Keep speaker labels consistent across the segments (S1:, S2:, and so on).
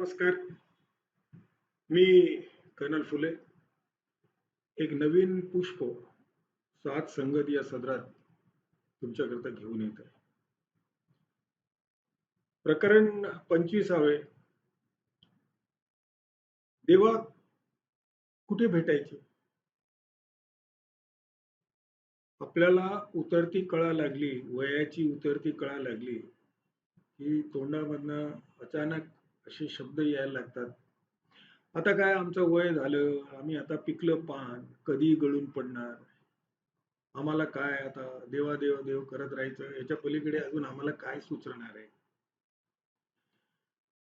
S1: नमस्कार. मी कर्नल फुले. एक नवीन पुष्प सात संगत या सदरात तुमच्याकरता घेऊन येत आहे. प्रकरण 25. देवा कुठे भेटायचे? आपल्याला उतरती कळा लागली, वयाची उतरती कळा लागली की तोंडामधनं अचानक असे शब्द यायला लागतात. आता काय आमचं वय झालं, आम्ही आता पिकलं पान, कधी गळून पडणार, आम्हाला काय आता देवा देव देव करत राहायचं, याच्या पलीकडे अजून आम्हाला काय सुचणार आहे.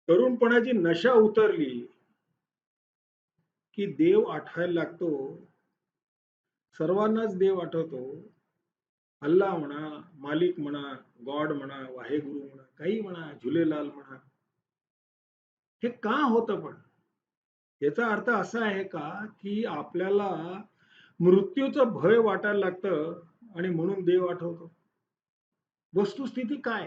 S1: तरुणपणाची नशा उतरली की देव आठवायला लागतो. सर्वांनाच देव आठवतो. अल्लाह म्हणा, मालिक म्हणा, गॉड म्हणा, वाहेगुरु म्हणा, काही म्हणा, झुलेलाल म्हणा. हे का होतं पण? याचा अर्थ असा आहे का की आपल्याला मृत्यूचं भय वाटायला लागतं आणि म्हणून देव आठवतो? वस्तुस्थिती काय?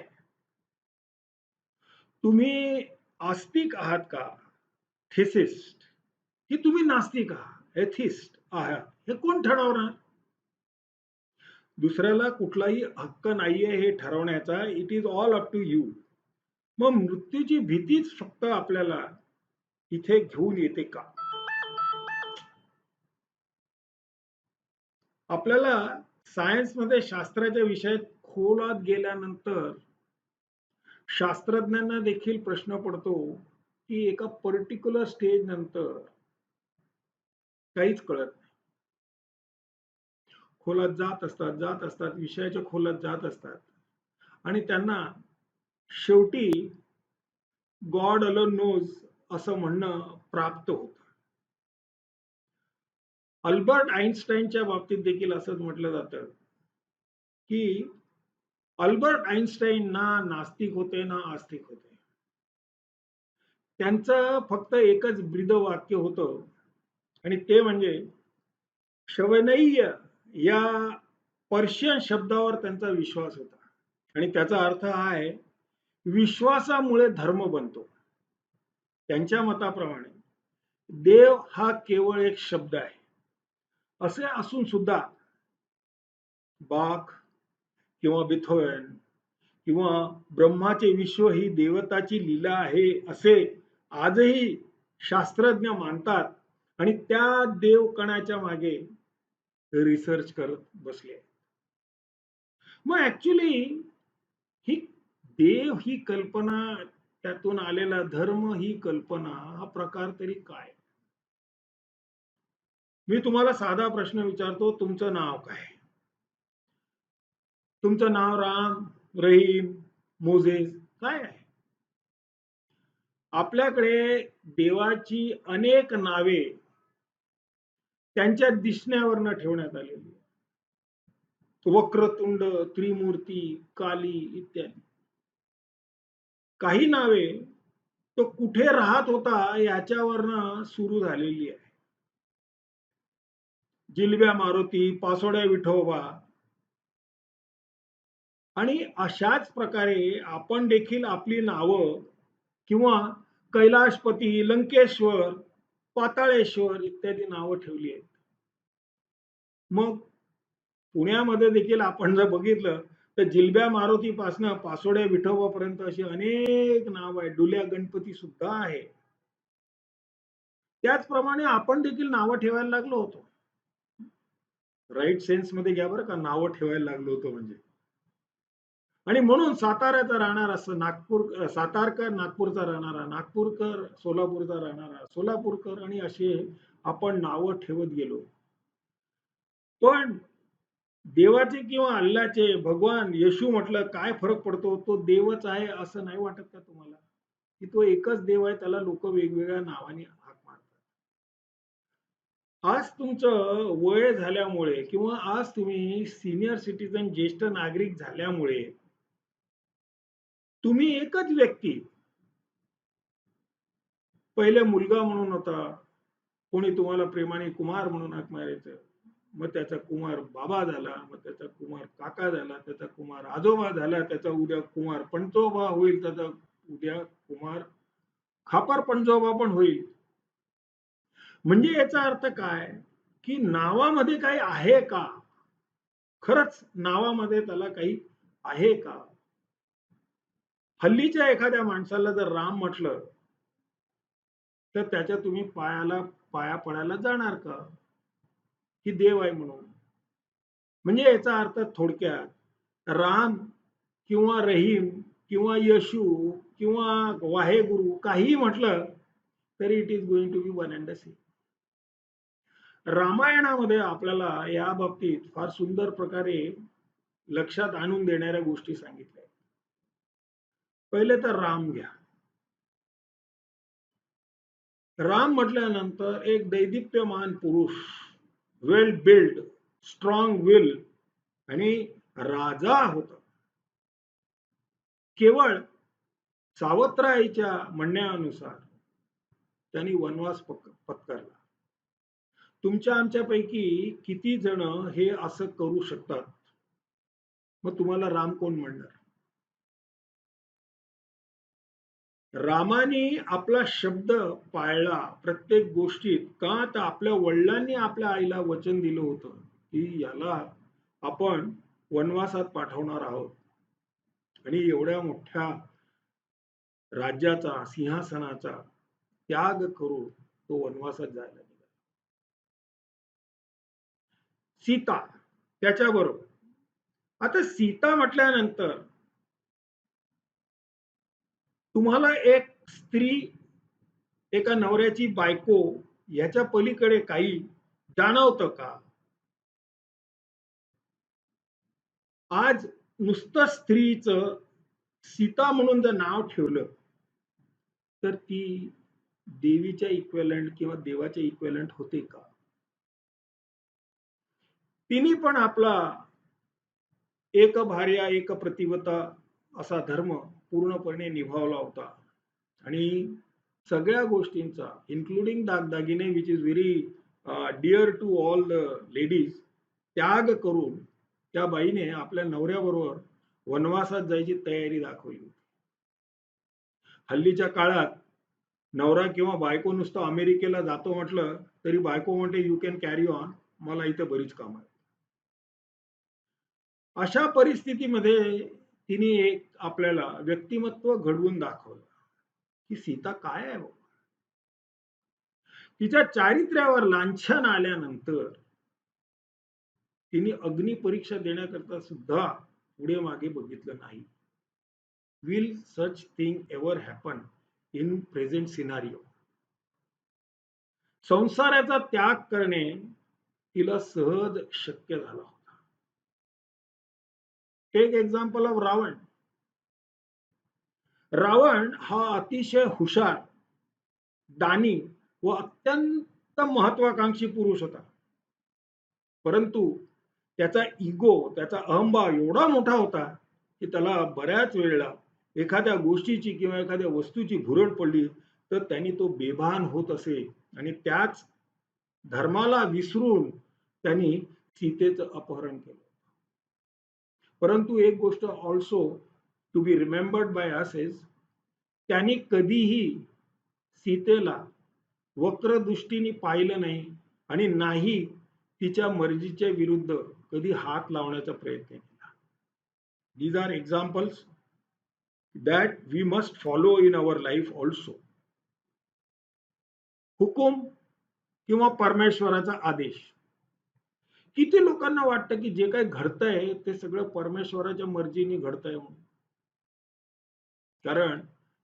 S1: तुम्ही आस्तिक आहात का, थेसिस्ट, की तुम्ही नास्तिक आहात, एथिस्ट आहात? हे कोण ठरवणार? दुसऱ्याला कुठलाही हक्क नाहीये हे ठरवण्याचा. It is all up to you. मग मृत्यूची भीतीच फक्त आपल्याला इथे घेऊन येते का? आपल्याला सायन्समध्ये शास्त्राच्या विषयात खोलात गेल्यानंतर शास्त्रज्ञांना देखील प्रश्न पडतो की एका पर्टिक्युलर स्टेज नंतर काहीच कळत नाही. खोलात जात असतात, विषयाच्या खोलात जात असतात आणि त्यांना शेवटी गॉड अलोन नोज असं म्हणणं प्राप्त होतं. अल्बर्ट आइन्स्टाईनच्या बाबतीत देखील असंच म्हटलं जातं की अल्बर्ट आइन्स्टाईन ना नास्तिक होते ना आस्तिक होते. त्यांचं फक्त एकच ब्रीद वाक्य होतं आणि ते म्हणजे शवनय्य या पर्शियन शब्दावर त्यांचा विश्वास होता आणि त्याचा अर्थ हा आहे, विश्वासामुळे धर्म बनतो. त्यांच्या मताप्रमाणे देव हा केवळ एक शब्द आहे. असे असून सुद्धा बाख किंवा बिथोवन किंवा ब्रह्माचे विश्व ही देवताची लीला आहे असे आजही शास्त्रज्ञ मानतात आणि त्या देवकणाच्या मागे रिसर्च करत बसले. मग ऍक्च्युली ही देव ही कल्पना, त्यातून आलेला धर्म ही कल्पना, हा प्रकार तरी काय? मी तुम्हाला साधा प्रश्न विचारतो, तुमचं नाव काय? तुमचं नाव राम, रहीम, मोझेस काय आहे? आपल्याकडे देवाची अनेक नावे त्यांच्या दिसण्यावरनं ठेवण्यात आलेली. वक्रतुंड, त्रिमूर्ती, काली इत्यादी. काही नावे तो कुठे राहत होता याच्यावरनं सुरू झालेली आहे. जिलब्या मारुती, पासोड्या विठोबा. आणि अशाच प्रकारे आपण देखील आपली नावं किंवा कैलाशपती, लंकेश्वर, पाताळेश्वर इत्यादी नावं ठेवली आहेत. मग पुण्यामध्ये देखील आपण जर बघितलं तर जिलब्या मारुतीपासनं पासोड्या विठोबापर्यंत अशी अनेक नाव आहेत. डुल्या गणपती सुद्धा आहे. त्याचप्रमाणे आपण देखील नावं ठेवायला लागलो होतो. राईट सेन्स मध्ये घ्या बरं का, नावं ठेवायला लागलो होतो म्हणजे. आणि म्हणून साताऱ्याचा राहणार असं नागपूर, सातारकर नागपूरचा राहणारा, नागपूरकर सोलापूरचा राहणारा, सोलापूरकर, आणि असे आपण नावं ठेवत गेलो. पण देवाचे किंवा अल्लाचे, भगवान येशू म्हटलं काय फरक पडतो? तो देवच आहे असं नाही वाटत का तुम्हाला? की तो एकच देव आहे, त्याला लोक वेगवेगळ्या नावाने हाक मारतात. आज तुमचं वय झाल्यामुळे किंवा आज तुम्ही सिनियर सिटीजन, ज्येष्ठ नागरिक झाल्यामुळे तुम्ही एकच व्यक्ती, पहिले मुलगा म्हणून होता, कोणी तुम्हाला प्रेमाने कुमार म्हणून हाक मारायचं, मग त्याचा कुमार बाबा झाला, मग त्याचा कुमार काका झाला, त्याचा कुमार आजोबा झाला, त्याचा उद्या कुमार पणतोबा होईल, त्याचा उद्या कुमार खापर पंजोबा पण होईल. म्हणजे याचा अर्थ काय, की नावामध्ये काही आहे का? खरंच नावामध्ये त्याला काही आहे का? हल्लीच्या एखाद्या माणसाला जर राम म्हटलं, तर त्याच्या तुम्ही पाया पडायला जाणार का? की देव आहे म्हणून. म्हणजे याचा अर्थ थोडक्यात राम किंवा रहीम किंवा येशू किंवा वाहेगुरु काहीही म्हटलं तरी it is going to be one and the same. रामायणामध्ये आपल्याला या बाबतीत फार सुंदर प्रकारे लक्षात आणून देणाऱ्या गोष्टी सांगितल्या. पहिले तर राम घ्या. राम म्हटल्यानंतर एक दैदिप्यमान पुरुष, वेल बिल्ड, स्ट्रॉंग विल आणि राजा होता. केवळ सावत्राईच्या म्हणण्यानुसार त्यांनी वनवास पत्करला. तुमच्या आमच्यापैकी किती जण हे असं करू शकतात? मग तुम्हाला राम कोण म्हणणार? रामाने आपला शब्द पाळला प्रत्येक गोष्टीत. का तर आपल्या वडिलांनी आपल्या आईला वचन दिलं होतं की याला आपण वनवासात पाठवणार आहोत आणि एवढ्या मोठ्या राज्याचा, सिंहासनाचा त्याग करून तो वनवासात जायला निघाला. सीता त्याच्याबरोबर. आता सीता म्हटल्यानंतर तुम्हाला एक स्त्री, एका नवऱ्याची बायको याच्या पलीकडे काही जाणवतं का? आज नुसतं स्त्रीचं सीता म्हणून जर नाव ठेवलं तर ती देवीच्या इक्विव्हॅलंट किंवा देवाच्या इक्विव्हॅलंट होते का? तिने पण आपला एक भार्या एक प्रतिवता असा धर्म पूर्णपणे निभावला होता आणि सगळ्या गोष्टींचा इन्क्लुडिंग दागदागिने which is very dear to all the ladies त्याग करून त्या बाईने आपल्या नवऱ्याबरोबर वनवासात जायची तयारी दाखवली होती. हल्लीच्या काळात नवरा किंवा बायको नुसतं अमेरिकेला जातो म्हटलं तरी बायको म्हणते यू कॅन कॅरी ऑन, मला इथे बरीच काम आहे. अशा परिस्थितीमध्ये तिने एक आपल्याला व्यक्तिमत्व घडवून दाखवलं की सीता काय आहे. तिच्या चारित्र्यावर लांछन आल्यानंतर तिने अग्नी परीक्षा देण्याकरता सुद्धा पुढे मागे बघितलं नाही. Will such thing ever happen in present scenario? संसाराचा त्याग करणे तिला सहज शक्य झाला होता. Take example of Ravan. Ravan हा अतिशय हुशार, दानी व अत्यंत महत्वाकांक्षी पुरुष होता. परंतु त्याचा इगो, त्याचा अहंभाव एवढा मोठा होता की त्याला बऱ्याच वेळेला एखाद्या गोष्टीची किंवा एखाद्या वस्तूची भुरळ पडली तर त्यांनी तो बेभान होत असे आणि त्याच धर्माला विसरून त्यांनी सीतेचं अपहरण केलं. परंतु एक गोष्ट also to be remembered by us is, त्यांनी कधीही सीतेला वक्रदृष्टीने पाहिलं नाही आणि नाही तिच्या मर्जीच्या विरुद्ध कधी हात लावण्याचा प्रयत्न केला. These are examples that we must follow in our life also. हुकूम किंवा परमेश्वराचा आदेश. किती लोकांना वाटतं की जे काही घडतंय ते सगळं परमेश्वराच्या मर्जीने घडतंय म्हणून. कारण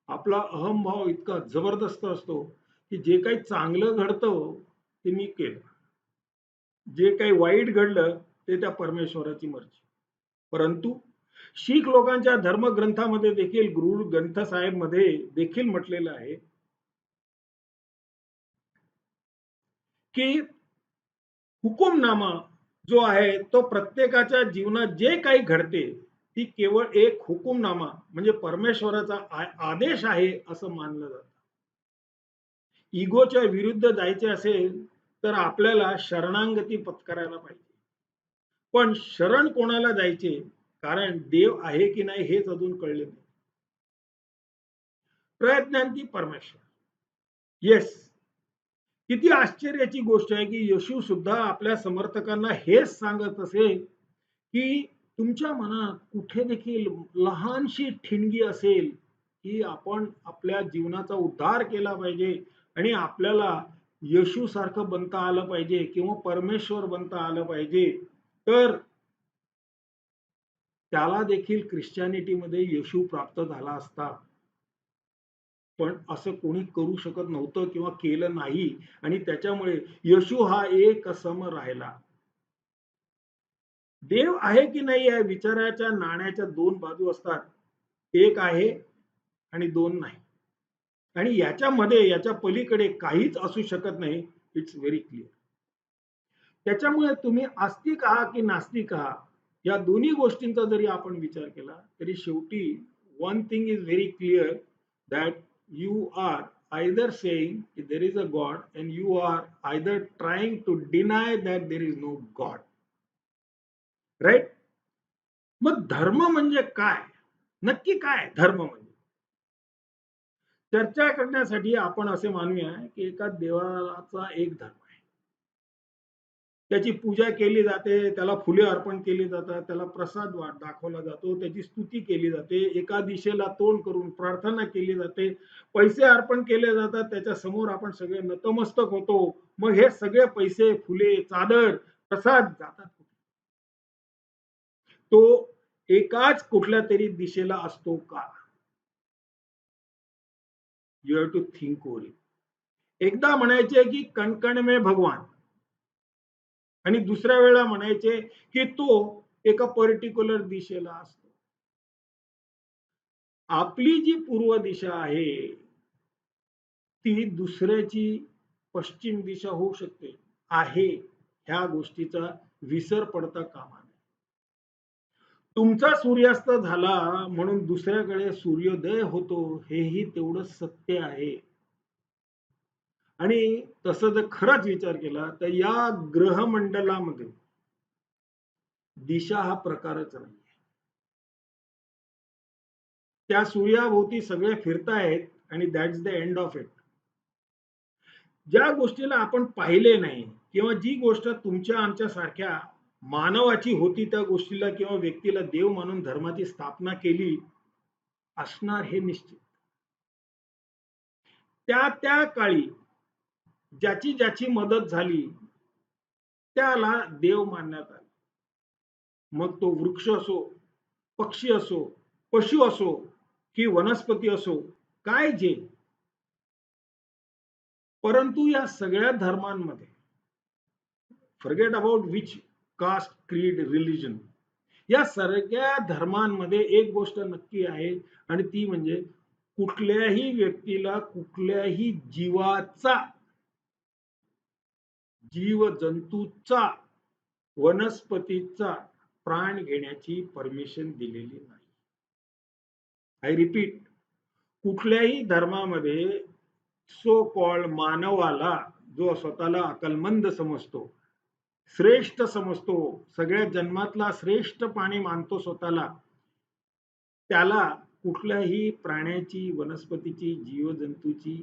S1: आपला अहंभाव इतका जबरदस्त असतो की जे काही चांगलं घडतं ते मी केलं, जे काही वाईट घडलं ते त्या परमेश्वराची मर्जी. परंतु शीख लोकांच्या धर्मग्रंथामध्ये देखील, गुरु ग्रंथ साहेब मध्ये देखील म्हटलेलं आहे की हुकुमनामा जो आहे तो प्रत्येकाच्या जीवनात जे काही घडते ती केवळ एक हुकुमनामा म्हणजे परमेश्वराचा आदेश आहे असं मानलं जातं. इगोच्या विरुद्ध जायचे असेल तर आपल्याला शरणागती पत्करायला पाहिजे. पण शरण कोणाला जायचे, कारण देव आहे की नाही हेच अजून कळले नाही. प्रयत्नांती परमेश्वर. येस. किती आश्चर्याची गोष्ट आहे, की येशू सुद्धा आपल्या समर्थकांना हेच सांगत असेल, की तुमच्या मनात कुठे देखील लहानशी ठिणगी असेल, की आपण आपल्या जीवनाचा उद्धार केला पाहिजे आणि आपल्याला येशूसारखं बनता आलं पाहिजे किंवा परमेश्वर बनता आलं पाहिजे, तर त्याला देखील ख्रिश्चॅनिटीमध्ये येशू प्राप्त झाला असता. पण असं कोणी करू शकत नव्हतं किंवा केलं नाही आणि त्याच्यामुळे येशू हा एक सम राहिला. देव आहे की नाही या विचाराच्या नाण्याच्या दोन बाजू असतात. एक आहे आणि दोन नाही. आणि याच्यामध्ये याच्या पलीकडे काहीच असू शकत नाही. It's very clear. त्याच्यामुळे तुम्ही आस्तिक आहात की नास्तिक आहात, या दोन्ही गोष्टींचा जरी आपण विचार केला तरी शेवटी one thing is very clear, that you are either saying there is a God and you are either trying to deny that there is no God. Right? मग धर्म म्हणजे काय? नक्की काय धर्म म्हणजे? चर्चा करण्यासाठी आपण असे मानूया की एका देवाचा एक धर्म आहे. त्याची पूजा केली जाते, त्याला फुले अर्पण केली जातात, त्याला प्रसाद दाखवला जातो, त्याची स्तुती केली जाते, एका दिशेला तोंड करून प्रार्थना केली जाते, पैसे अर्पण केले जातात, त्याच्या समोर आपण सगळे नतमस्तक होतो. मग हे सगळे पैसे, फुले, चादर, प्रसाद जातात. तो एकाच कुठल्या तरी दिशेला असतो का? You have to think over it. एकदा म्हणायचे की कणकण में भगवान आणि दुसऱ्या वेळेला म्हणायचे की तो एका पर्टिक्युलर दिशेला असतो. आपली जी पूर्व दिशा आहे ती दुसऱ्याची पश्चिम दिशा होऊ शकते, आहे, ह्या गोष्टीचा विसर पडता कामा नये. तुमचा सूर्यास्त झाला म्हणून दुसऱ्याकडे सूर्योदय होतो, हेही तेवढंच सत्य आहे. आणि तसं जर खरंच विचार केला तर या ग्रहमंडलामध्ये दिशा हा प्रकारच नाही. त्या सूर्याभोवती सगळे फिरतायत आणि that's the end of it. ज्या गोष्टीला आपण पाहिले नाही किंवा जी गोष्ट तुमच्या आमच्या सारख्या मानवाची होती, त्या गोष्टीला किंवा व्यक्तीला देव मानून धर्माची स्थापना केली असणार हे निश्चित. त्या त्या काळी ज्याची ज्याची मदत झाली त्याला देव मानण्यात आले. मग तो वृक्ष असो, पक्षी असो, पशु असो की वनस्पती असो, काय जे, परंतु या सगळ्या धर्मांमध्ये, फॉरगेट अबाउट विच कास्ट, क्रीड, रिलिजन, या सगळ्या धर्मांमध्ये एक गोष्ट नक्की आहे आणि ती म्हणजे कुठल्याही व्यक्तीला कुठल्याही जीवाचा, जीव जंतूचा, वनस्पतीचा प्राण घेण्याची परमिशन दिलेली नाही. आय रिपीट, कुठल्याही धर्मामध्ये सो कॉल्ड मानवाला, जो स्वतःला अकलमंद समजतो, श्रेष्ठ समजतो, सगळ्या जन्मातला श्रेष्ठ प्राणी मानतो स्वतःला, त्याला कुठल्याही प्राण्याची, वनस्पतीची, जीवजंतूची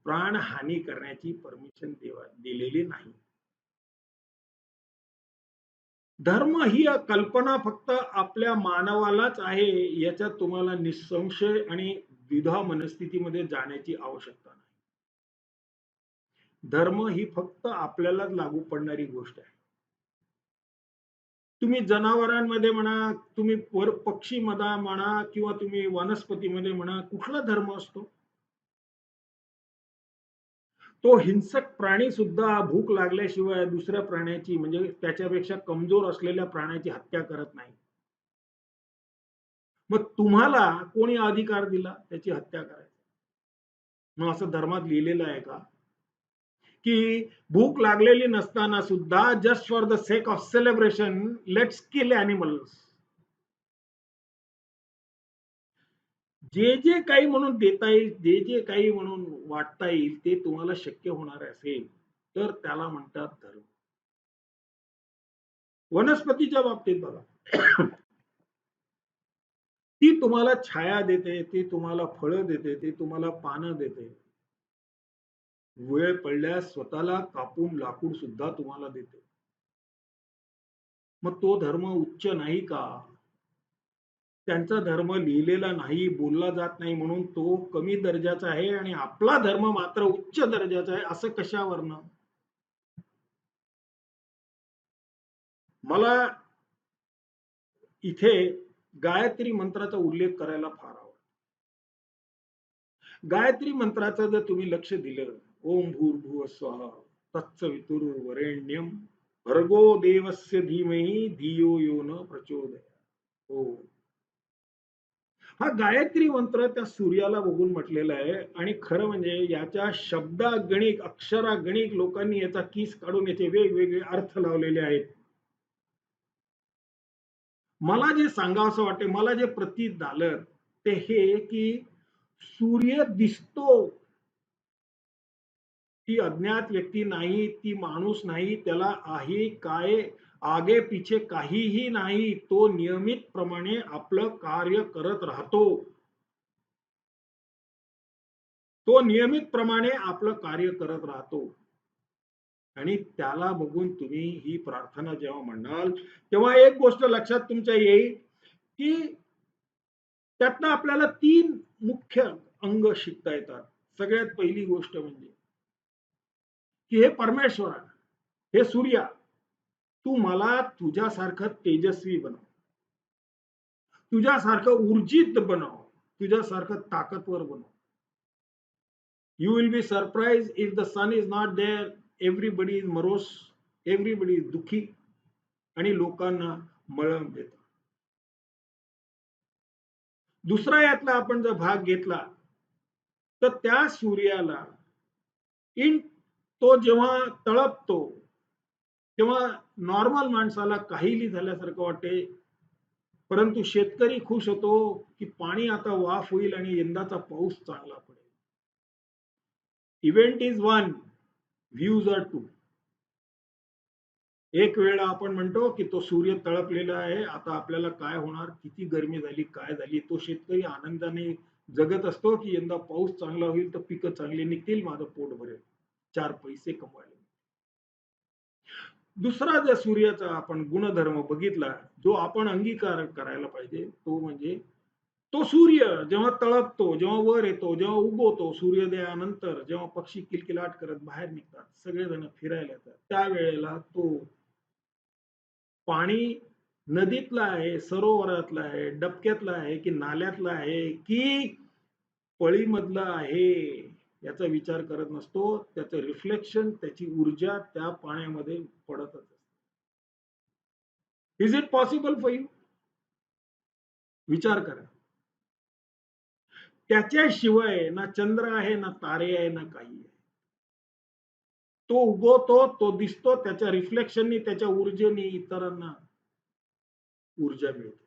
S1: प्राणहानी करण्याची परमिशन दिलेली नाही. धर्म ही कल्पना फक्त आपल्या मानवालाच आहे याच्यात तुम्हाला निसंशय आणि द्विधा मनस्थितीमध्ये जाण्याची आवश्यकता नाही. धर्म ही फक्त आपल्यालाच लागू पडणारी गोष्ट आहे. तुम्ही जनावरांमध्ये म्हणा, तुम्ही पक्षीमध्ये म्हणा किंवा तुम्ही वनस्पतीमध्ये म्हणा, कुठला धर्म असतो? तो हिंसक प्राणी सुद्धा भूक लागल्याशिवाय दुसऱ्या प्राण्याची, म्हणजे त्याच्यापेक्षा कमजोर असलेल्या प्राण्याची हत्या करत नाही. मग तुम्हाला कोणी अधिकार दिला त्याची हत्या करायचा? मग असं धर्मात लिहिलेलं आहे का की भूक लागलेली नसताना सुद्धा just for the sake of celebration let's kill animals? जे जे काही म्हणून देता येईल, जे जे काही म्हणून वाटता येईल ते तुम्हाला शक्य होणार असेल तर त्याला म्हणतात धर्म. वनस्पतीच्या बाबतीत बघा, ती तुम्हाला छाया देते, ती तुम्हाला फळं देते, ती तुम्हाला पानं देते. वेळ पडल्यास स्वतःला कापून लाकूड सुद्धा तुम्हाला देते. मग तो धर्म उच्च नाही का? त्यांचा धर्म लिहिलेला नाही, बोलला जात नाही म्हणून तो कमी दर्जाचा आहे आणि आपला धर्म मात्र उच्च दर्जाचा आहे, असं कशावरनं? मला इथे गायत्री मंत्राचा उल्लेख करायला फार आवडतो. गायत्री मंत्राचा जर तुम्ही लक्ष दिलं, ओम भूर्भुवः स्वः तत्सवितुर्वरेण्यम भर्गो देवस्य धीमहि धियो यो न प्रचोदयात्. हो, हा गायत्री मंत्र त्या सूर्याला बघून म्हटलेला आहे आणि खरं म्हणजे याच्या शब्दागणिक अक्षरागणिक लोकांनी याचा कीस काढून याचे वेगवेगळे अर्थ लावलेले आहेत. मला जे सांगावसं वाटते, मला जे प्रतीत झालं ते हे की सूर्य दिसतो, ती अज्ञात व्यक्ती नाही, ती माणूस नाही, त्याला आहे काय आगे पिछे काहीही नाही, तो नियमितप्रमाणे आपलं कार्य करत राहतो. तो नियमितप्रमाणे आपलं कार्य करत राहतो आणि त्याला बघून तुम्ही ही प्रार्थना जेव्हा म्हणाल तेव्हा एक गोष्ट लक्षात तुमच्या येईल की त्यातनं आपल्याला 3 मुख्य अंग शिकता येतात. सगळ्यात पहिली गोष्ट म्हणजे की हे परमेश्वरा, हे सूर्या, तू मला तुझ्यासारखं तेजस्वी बनव, तुझ्यासारखं ऊर्जित बनव, तुझ्यासारखं ताकदवर बनव. You will be surprised if the sun is not there. Everybody is morose, everybody is दुःखी आणि लोकांना मळम देतात. दुसरा यातला आपण जर भाग घेतला तर त्या सूर्याला इन तो जेव्हा तळपतो तेव्हा नॉर्मल माणसाला काहीही झाल्यासारखं वाटते, परंतु शेतकरी खुश होतो की पाणी आता वाफ होईल आणि यंदाचा पाऊस चांगला पडेल. Event is one, views are two. एक वेळा आपण म्हणतो की तो सूर्य तळपलेला आहे, आता आपल्याला काय होणार, किती गरमी झाली, काय झाली, तो शेतकरी आनंदाने जगत असतो की यंदा पाऊस चांगला होईल तर पिकं चांगली निघतील, माझं पोट भरेल, 4 पैसे कमवायला. दुसरा जर सूर्याचा आपण गुणधर्म बघितला जो आपण अंगीकार करायला पाहिजे तो म्हणजे तो सूर्य जेव्हा तळपतो, जेव्हा वर येतो, जेव्हा उगवतो, सूर्योदयानंतर जेव्हा पक्षी किलकिलाट करत बाहेर निघतात, सगळेजण फिरायला येतात, त्यावेळेला तो पाणी नदीतलं आहे, सरोवरातलं आहे, डबक्यातलं आहे की नाल्यातलं आहे की पळीमधलं आहे याचा विचार करत नसतो. त्याचं रिफ्लेक्शन, त्याची ऊर्जा त्या पाण्यामध्ये पडतच असते. Is it possible for you? विचार करा. त्याच्याशिवाय ना चंद्र आहे, ना तारे आहे, ना काही आहे. तो उगवतो, तो दिसतो, त्याच्या रिफ्लेक्शननी, त्याच्या ऊर्जेने इतरांना ऊर्जा मिळते.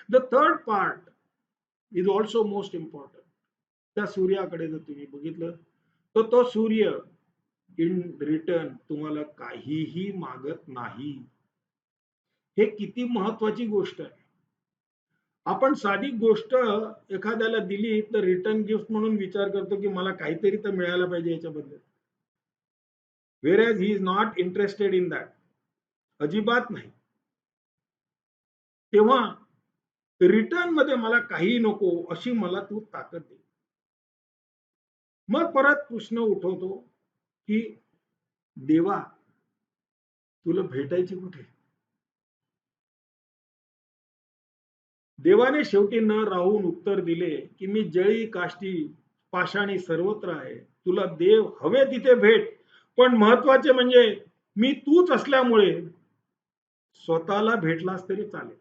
S1: The third part is also most important. त्या सूर्याकडे जर तुम्ही बघितलं तर तो सूर्य इन रिटर्न तुम्हाला काहीही मागत नाही. हे किती महत्वाची गोष्ट आहे. आपण साधी गोष्ट एखाद्याला दिली तर रिटर्न गिफ्ट म्हणून विचार करतो की मला काहीतरी तर मिळायला पाहिजे याच्याबद्दल. Where he is not interested in that. अजिबात नाही. तेव्हा रिटर्न मध्ये मला काही नको अशी मला तू ताकद दे. मग परत प्रश्न उठवतो की देवा तुला भेटायची कुठे? देवाने शेवटी न राहून उत्तर दिले की मी जळी काष्टी पाषाणी सर्वत्र आहे, तुला देव हवे तिथे भेट, पण महत्वाचे म्हणजे मी तूच असल्यामुळे स्वतःला भेटलास तरी चालेल.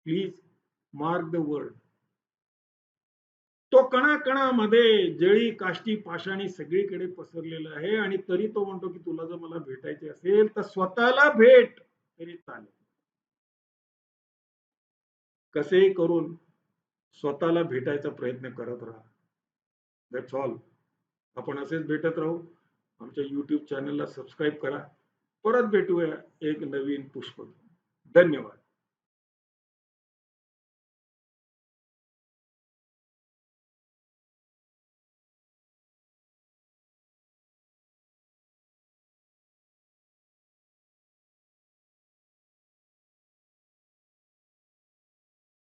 S1: Please mark the word. तो कणाकणामध्ये जळी काष्टी पाषाणी सगळीकडे पसरलेला आहे आणि तरी तो म्हणतो की तुला जर मला भेटायचे असेल तर स्वतःला भेट तरी चालेल. कसेही करून स्वतःला भेटायचा प्रयत्न करत राहा. That's all. आपण असेच भेटत राहू. आमच्या YouTube चॅनलला सबस्क्राईब करा. परत भेटूया एक नवीन पुष्प. धन्यवाद.